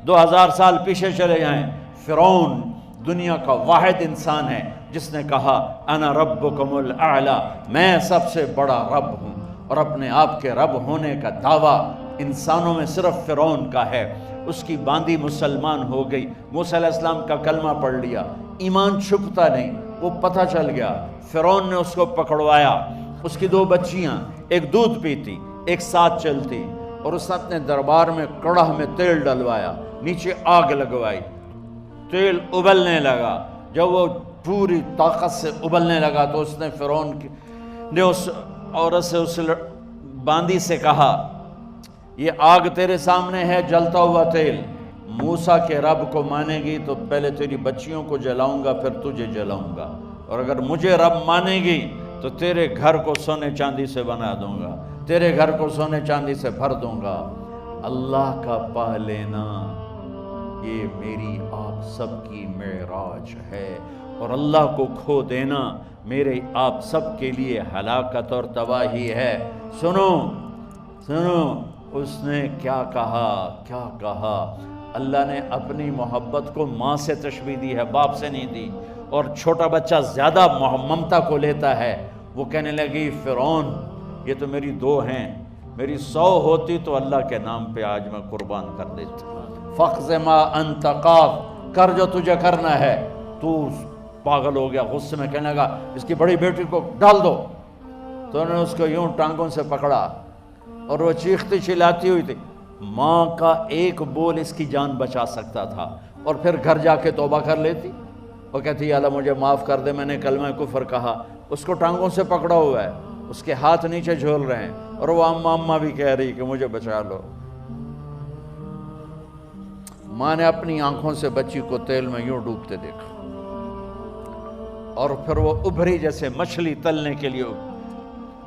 2000 سال پیچھے چلے جائیں، فرعون دنیا کا واحد انسان ہے جس نے کہا انا ربکم الاعلی، میں سب سے بڑا رب ہوں، اور اپنے آپ کے رب ہونے کا دعویٰ انسانوں میں صرف فرعون کا ہے۔ اس کی باندی مسلمان ہو گئی، موسیٰ علیہ السلام کا کلمہ پڑھ لیا، ایمان چھپتا نہیں، وہ پتہ چل گیا، فرعون نے اس کو پکڑوایا۔ اس کی 2 بچیاں، ایک دودھ پیتی ایک ساتھ چلتی، اور اس نے اپنے دربار میں کڑاہ میں تیل ڈلوایا، نیچے آگ لگوائی، تیل ابلنے لگا۔ جب وہ پوری طاقت سے ابلنے لگا تو اس نے فرعون نے اس عورت سے، اس باندی سے کہا یہ آگ تیرے سامنے ہے، جلتا ہوا تیل، موسیٰ کے رب کو مانے گی تو پہلے تیری بچیوں کو جلاؤں گا پھر تجھے جلاؤں گا، اور اگر مجھے رب مانے گی تو تیرے گھر کو سونے چاندی سے بنا دوں گا، تیرے گھر کو سونے چاندی سے بھر دوں گا۔ اللہ کا پا لینا یہ میری آپ سب کی معراج ہے، اور اللہ کو کھو دینا میرے آپ سب کے لیے ہلاکت اور تباہی ہے۔ سنو سنو اس نے کیا کہا۔ اللہ نے اپنی محبت کو ماں سے تشبیہ دی ہے، باپ سے نہیں دی، اور چھوٹا بچہ زیادہ ممتا کو لیتا ہے۔ وہ کہنے لگی فرعون یہ تو میری 2 ہیں، میری 100 ہوتی تو اللہ کے نام پہ آج میں قربان کر دیتی۔ فَقْضِ مَا أَنْتَ قَاضٍ، کر جو تجھے کرنا ہے۔ تو پاگل ہو گیا، غصے میں کہنے لگا اس کی بڑی بیٹی کو ڈال دو۔ تو انہوں نے اس کو یوں ٹانگوں سے پکڑا، اور وہ چیختی چلاتی ہوئی تھی۔ ماں کا ایک بول اس کی جان بچا سکتا تھا، اور پھر گھر جا کے توبہ کر لیتی۔ وہ کہتی اللہ مجھے معاف کر دے، میں نے کلمہ کفر کہا۔ اس کو ٹانگوں سے پکڑا ہوا ہے، اس کے ہاتھ نیچے جھول رہے ہیں، اور وہ اماں بھی کہہ رہی کہ مجھے بچا لو۔ ماں نے اپنی آنکھوں سے بچی کو تیل میں یوں ڈوبتے دیکھا، اور پھر وہ ابھری جیسے مچھلی تلنے کے لیے،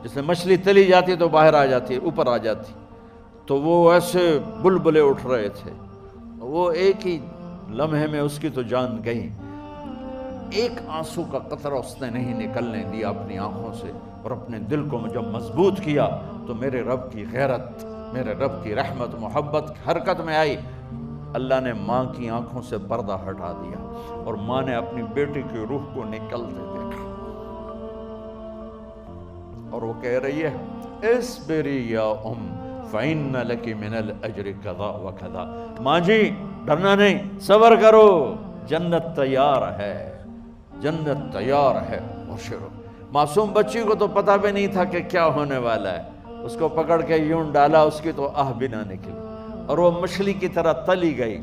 جیسے مچھلی تلی جاتی تو باہر آ جاتی، اوپر آ جاتی، تو وہ ایسے بلبلے اٹھ رہے تھے۔ وہ ایک ہی لمحے میں اس کی تو جان گئی، ایک آنسو کا قطرہ اس نے نہیں نکلنے دیا اپنی آنکھوں سے، اور اپنے دل کو جب مضبوط کیا تو میرے رب کی غیرت، میرے رب کی رحمت محبت حرکت میں آئی۔ اللہ نے ماں کی آنکھوں سے پردہ ہٹا دیا، اور ماں نے اپنی بیٹی کی روح کو نکلتے دیکھا، اور وہ کہہ رہی ہے اصبری یا فإن لک من الأجر کذا وکذا۔ ماں جی ڈرنا نہیں، صبر کرو، جنت تیار ہے، جنت تیار ہے۔ معصوم بچی کو تو پتہ بھی نہیں تھا کہ کیا ہونے والا ہے، اس کو پکڑ کے یوں ڈالا، اس کی تو آہ بھی نہ نکلی، اور وہ مچھلی کی طرح تلی گئی۔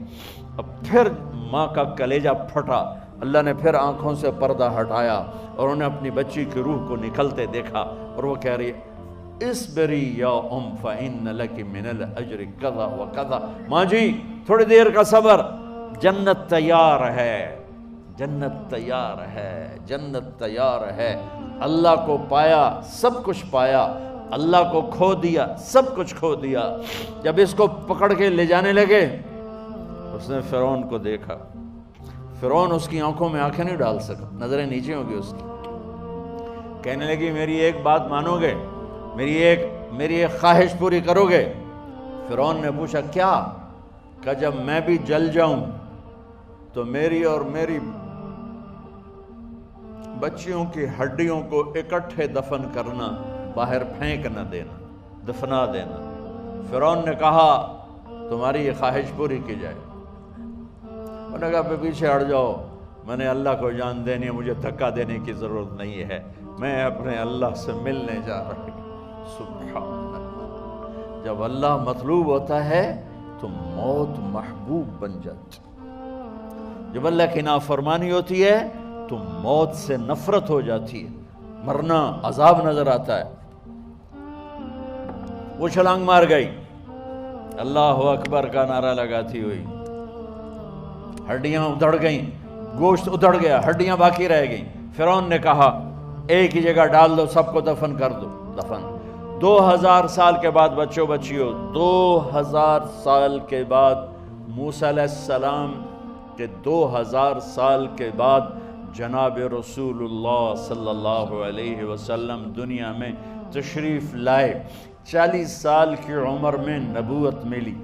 اب پھر ماں کا کلیجہ پھٹا، اللہ نے پھر آنکھوں سے پردہ ہٹایا، اور انہیں اپنی بچی کی روح کو نکلتے دیکھا، اور وہ کہہ رہی ہے اصبری یا فإن لک من الأجر کذا وکذا۔ ماں جی تھوڑی دیر کا صبر، جنت تیار ہے، جنت تیار ہے، جنت تیار ہے۔ اللہ کو پایا سب کچھ پایا، اللہ کو کھو دیا سب کچھ کھو دیا۔ جب اس کو پکڑ کے لے جانے لگے، اس نے فرعون کو دیکھا۔ فرعون اس کی آنکھوں میں آنکھیں نہیں ڈال سکا، نظریں نیچے ہوں گی اس کی۔ کہنے لگی میری ایک بات مانو گے، میری ایک خواہش پوری کرو گے؟ فرعون نے پوچھا کیا؟ کہ جب میں بھی جل جاؤں تو میری اور میری بچیوں کی ہڈیوں کو اکٹھے دفن کرنا، باہر پھینک نہ دینا، دفنا دینا۔ فرعون نے کہا تمہاری یہ خواہش پوری کی جائے۔ انہوں نے کہا پیچھے ہٹ جاؤ، میں نے اللہ کو جان دینی ہے، مجھے دھکا دینے کی ضرورت نہیں ہے، میں اپنے اللہ سے ملنے جا رہا ہوں۔ سبحان اللہ، جب اللہ مطلوب ہوتا ہے تو موت محبوب بن جاتی، جب اللہ کی نافرمانی ہوتی ہے تو موت سے نفرت ہو جاتی ہے، مرنا عذاب نظر آتا ہے۔ وہ چھلانگ مار گئی، اللہ اکبر کا نعرہ لگاتی ہوئی، ہڈیاں ادھڑ گئیں، گوشت ادھڑ گیا، ہڈیاں باقی رہ گئیں۔ فرعون نے کہا ایک ہی جگہ ڈال دو، سب کو دفن کر دو۔ دفن 2000 سال کے بعد، بچوں بچیوں 2000 سال کے بعد، موسیٰ علیہ السلام کے 2000 سال کے بعد جناب رسول اللہ صلی اللہ علیہ وسلم دنیا میں تشریف لائے۔ 40 سال کی عمر میں نبوت ملی،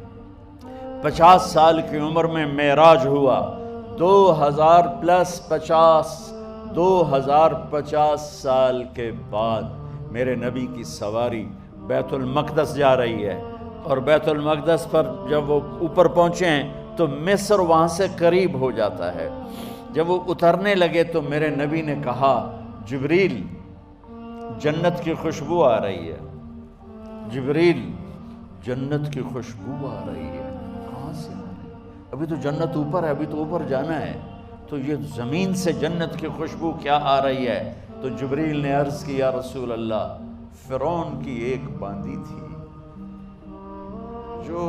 50 سال کی عمر میں معراج ہوا، 2050 سال کے بعد میرے نبی کی سواری بیت المقدس جا رہی ہے، اور بیت المقدس پر جب وہ اوپر پہنچے ہیں تو مصر وہاں سے قریب ہو جاتا ہے۔ جب وہ اترنے لگے تو میرے نبی نے کہا، جبریل جنت کی خوشبو آ رہی ہے، جبریل جنت کی خوشبو آ رہی ہے۔ کہاں سے آ رہی ہے؟ ابھی تو جنت اوپر ہے، ابھی تو اوپر جانا ہے، تو یہ زمین سے جنت کی خوشبو کیا آ رہی ہے؟ تو جبریل نے عرض کی، یا رسول اللہ، فرعون کی ایک باندی تھی جو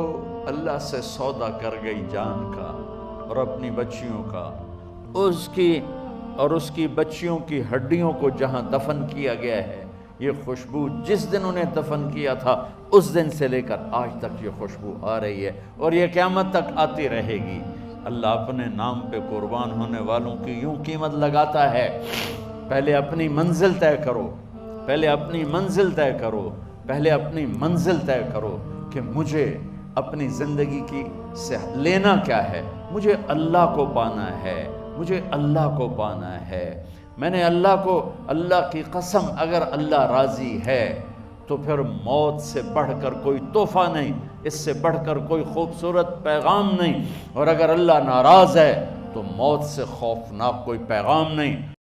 اللہ سے سودا کر گئی جان کا اور اپنی بچیوں کا، اس کی بچیوں کی ہڈیوں کو جہاں دفن کیا گیا ہے، یہ خوشبو جس دن انہیں دفن کیا تھا اس دن سے لے کر آج تک یہ خوشبو آ رہی ہے، اور یہ قیامت تک آتی رہے گی۔ اللہ اپنے نام پہ قربان ہونے والوں کی یوں قیمت لگاتا ہے، پہلے اپنی منزل طے کرو، پہلے اپنی منزل طے کرو، پہلے اپنی منزل طے کرو کہ مجھے اپنی زندگی کی سے لینا کیا ہے۔ مجھے اللہ کو پانا ہے، مجھے اللہ کو پانا ہے۔ میں نے اللہ کی قسم، اگر اللہ راضی ہے تو پھر موت سے بڑھ کر کوئی تحفہ نہیں، اس سے بڑھ کر کوئی خوبصورت پیغام نہیں، اور اگر اللہ ناراض ہے تو موت سے خوفناک کوئی پیغام نہیں۔